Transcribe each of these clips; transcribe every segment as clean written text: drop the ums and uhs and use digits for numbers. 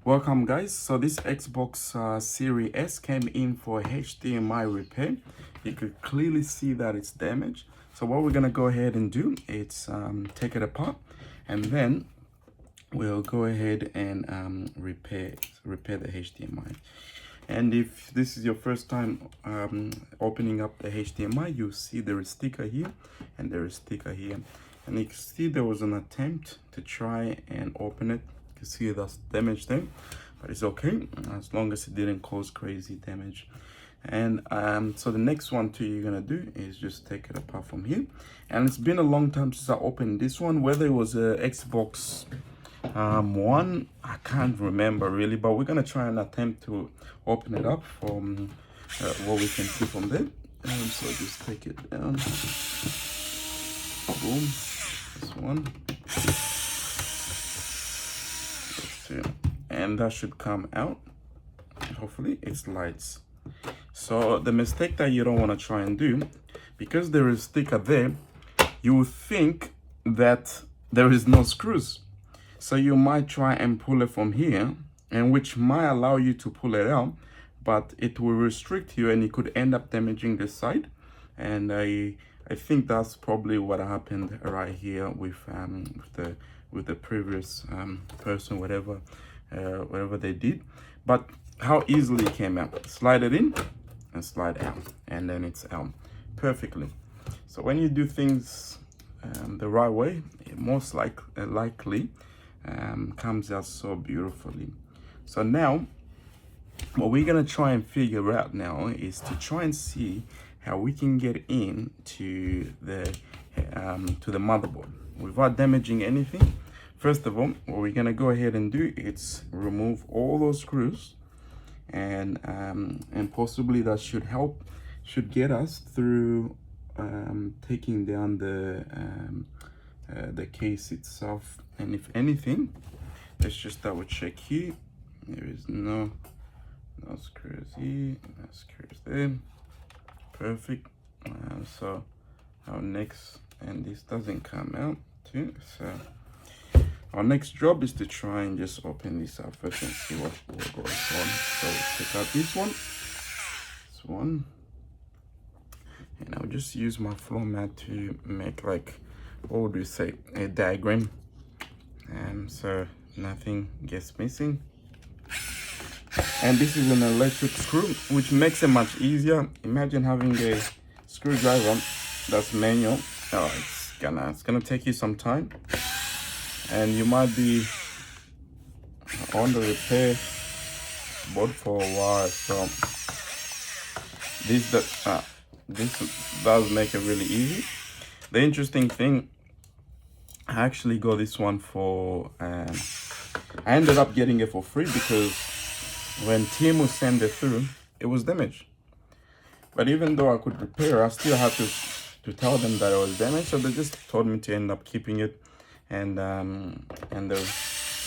Welcome guys. So this Xbox Series S came in for HDMI repair. You could clearly see that it's damaged. So what we're gonna go ahead and do is take it apart, and then we'll go ahead and repair the HDMI. And if this is your first time opening up the HDMI, you'll see there is sticker here and there is sticker here. And you can see there was an attempt to try and open it. You can see that's damage there, but it's okay as long as it didn't cause crazy damage. And so the next one too you're gonna do is just take it apart from here. And it's been a long time since I opened this one, whether it was a Xbox One, I can't remember really, but we're gonna try and attempt to open it up from what we can see from there. So just take it down, boom, this one, let's see, and that should come out. Hopefully it slides. So the mistake that you don't want to try and do, because there is sticker there, you will think that there is no screws. So you might try and pull it from here, and which might allow you to pull it out, but it will restrict you and it could end up damaging the side. And I think that's probably what happened right here with the previous person, whatever they did. But how easily it came out. Slide it in and slide out, and then it's out perfectly. So when you do things the right way, it most likely comes out so beautifully. So now what we're gonna try and figure out now is to try and see how we can get in to the motherboard without damaging anything. First of all, what we're gonna go ahead and do is remove all those screws, and possibly that should get us through taking down the case itself. And if anything, let's just double check here. There is no screws here, no screws there. Perfect. So our next, and this doesn't come out too, so our next job is to try and just open this up first and see what goes on. So let's check out this one, and I'll just use my floor mat to make, like, what would we say, a diagram, so nothing gets missing. And this is an electric screw, which makes it much easier. Imagine having a screwdriver that's manual. Oh, it's gonna take you some time, and you might be on the repair board for a while. So this does make it really easy. The interesting thing, I actually got this one for I ended up getting it for free, because when Timo sent it through, it was damaged. But even though I could repair, I still had to tell them that it was damaged. So they just told me to end up keeping it, and they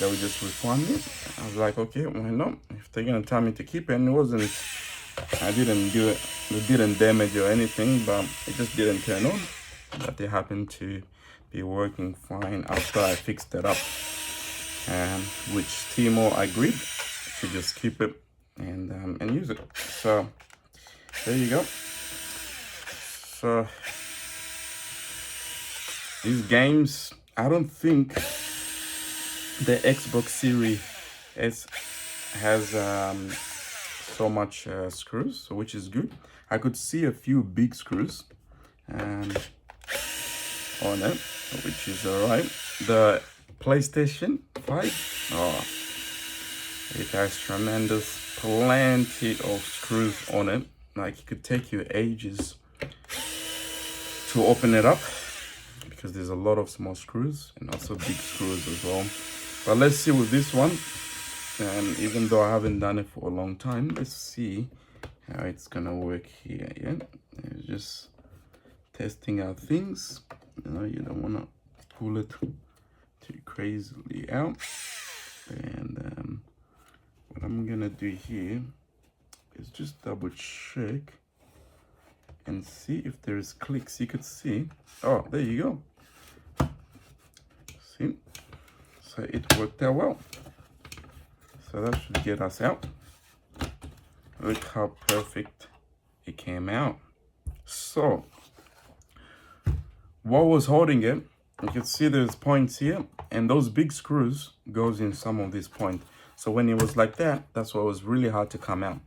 would just refund me. I was like, okay, why not? If they're gonna tell me to keep it, and I didn't do it. It didn't damage or anything, but it just didn't turn on. But they happened to be working fine after I fixed it up, which Timo agreed to just keep it and use it. So there you go. So these games, I don't think the Xbox Series S has so much screws, which is good. I could see a few big screws on it, which is alright. The PlayStation 5, oh, it has plenty of screws on it. Like, it could take you ages to open it up, because there's a lot of small screws and also big screws as well. But let's see with this one, and even though I haven't done it for a long time, let's see how it's gonna work here. Yeah, it's just testing out things. You know, you don't want to pull it too crazily out. And what I'm gonna do here is just double check and see if there's clicks. You could see, oh, there you go. See, so it worked out well. So So that should get us out. Look how perfect it came out. So what was holding it, you can see there's points here, and those big screws goes in some of these points. So when it was like that, that's why it was really hard to come out.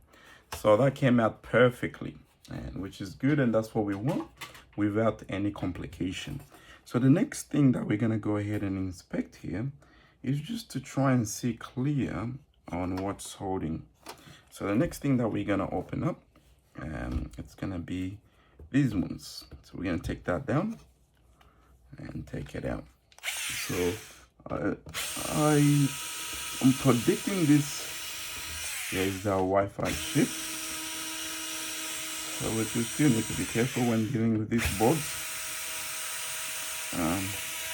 So that came out perfectly, and which is good, and that's what we want without any complication. So the next thing that we're gonna go ahead and inspect here is just to try and see clear on what's holding. So the next thing that we're gonna open up, it's gonna be these ones. So we're gonna take that down and take it out. So I'm predicting this. Here is our Wi-Fi chip. So we still need to be careful when dealing with these boards.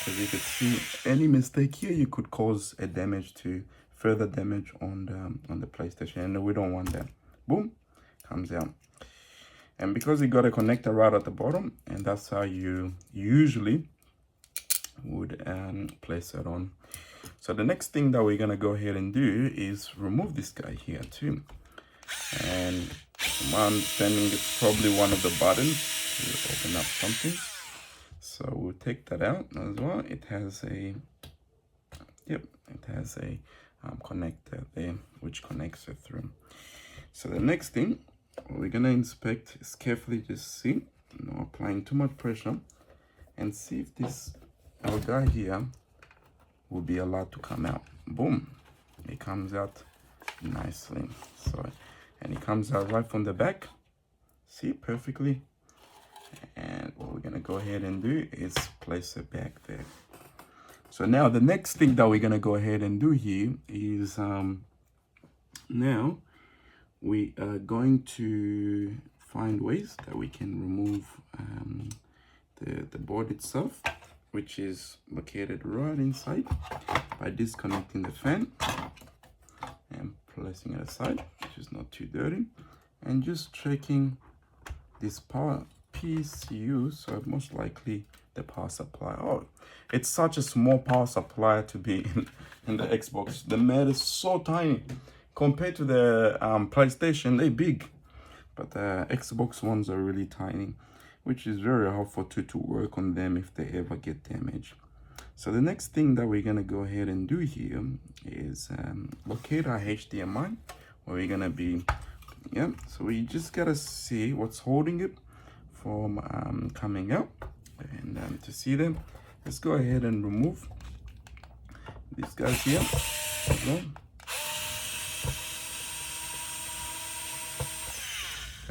As you can see, any mistake here, you could cause a damage to further damage on the PlayStation, and we don't want that. Boom, comes out. And because you got a connector right at the bottom, and that's how you usually would place it on. So the next thing that we're gonna go ahead and do is remove this guy here too. And my understanding, it's probably one of the buttons to open up something. So we'll take that out as well. It has a connector there which connects it through. So the next thing we're gonna inspect is carefully just see, not applying too much pressure, and see if this our guy here will be allowed to come out. Boom, it comes out nicely. So, and it comes out right from the back, see, perfectly. And what we're gonna go ahead and do is place it back there. So now the next thing that we're gonna go ahead and do here is now we are going to find ways that we can remove the board itself, which is located right inside, by disconnecting the fan and placing it aside, which is not too dirty, and just checking this power PCU. So most likely the power supply. Oh, it's such a small power supply to be in the Xbox. The mat is so tiny compared to the PlayStation. They're big, but the Xbox ones are really tiny, which is very helpful to work on them if they ever get damaged. So the next thing that we're gonna go ahead and do here is locate our HDMI, where we're gonna be, so we just gotta see what's holding it from coming out. And to see them, let's go ahead and remove these guys here as well.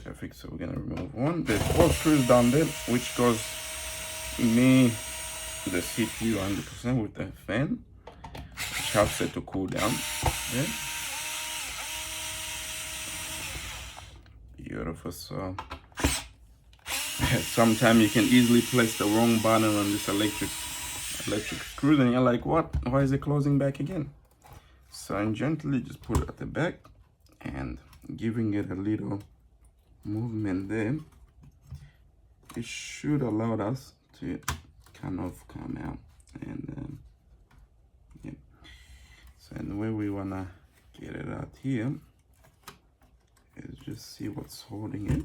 Perfect. So we're gonna remove one. There's 4 screws down there, which goes me the CPU 100% with the fan, which helps it to cool down. Okay. Beautiful. So sometimes you can easily place the wrong button on this electric screw, and you're like, what? Why is it closing back again? So I'm gently just put it at the back and giving it a little movement there. It should allow us to kind of come out. And so the way we wanna get it out here is just see what's holding it.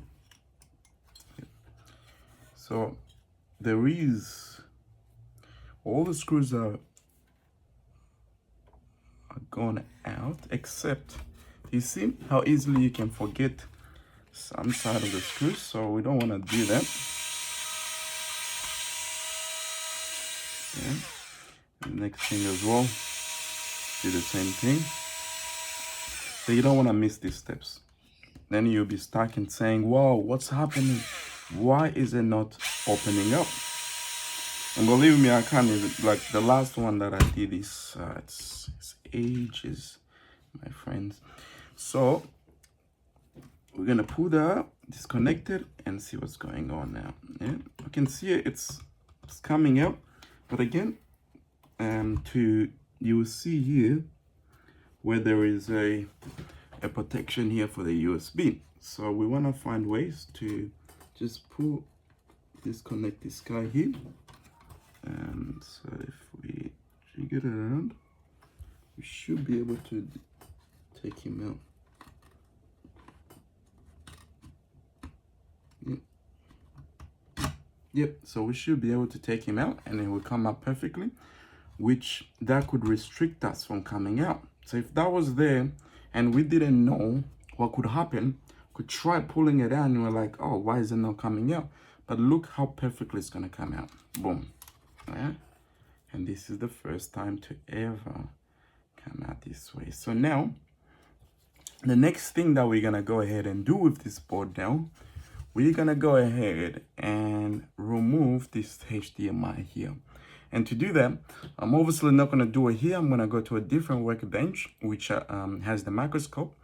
So there is, all the screws are gone out, except you see how easily you can forget some side of the screws. So we don't want to do that. And next thing as well, do the same thing. So you don't want to miss these steps. Then you'll be stuck and saying, wow, what's happening? Why is it not opening up? And believe me, I can't even, like the last one that I did is it's ages, my friends. So we're gonna pull that up, disconnect it, and see what's going on now. Yeah, you can see it's coming out, but again, you will see here where there is a protection here for the USB. So we want to find ways to just disconnect this guy here. And so if we jiggle it around, we should be able to take him out. Yep, so we should be able to take him out and it will come up perfectly, which that could restrict us from coming out. So if that was there and we didn't know what could happen, could try pulling it out and we're like, oh, why is it not coming out? But look how perfectly it's gonna come out. Boom. Yeah? And this is the first time to ever come out this way. So now, the next thing that we're gonna go ahead and do with this board now, we're gonna go ahead and remove this HDMI here. And to do that, I'm obviously not gonna do it here. I'm gonna go to a different workbench, which has the microscope,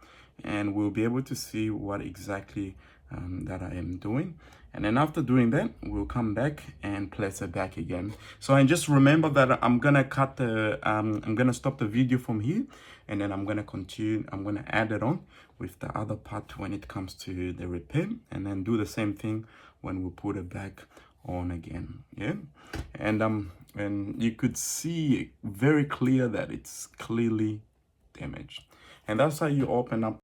and we'll be able to see what exactly that I am doing. And then after doing that, we'll come back and place it back again. So I just remember that I'm gonna cut the, I'm gonna stop the video from here, and then I'm gonna continue, I'm gonna add it on with the other part when it comes to the repair, and then do the same thing when we put it back on again. Yeah, and you could see very clear that it's clearly damaged, and that's how you open up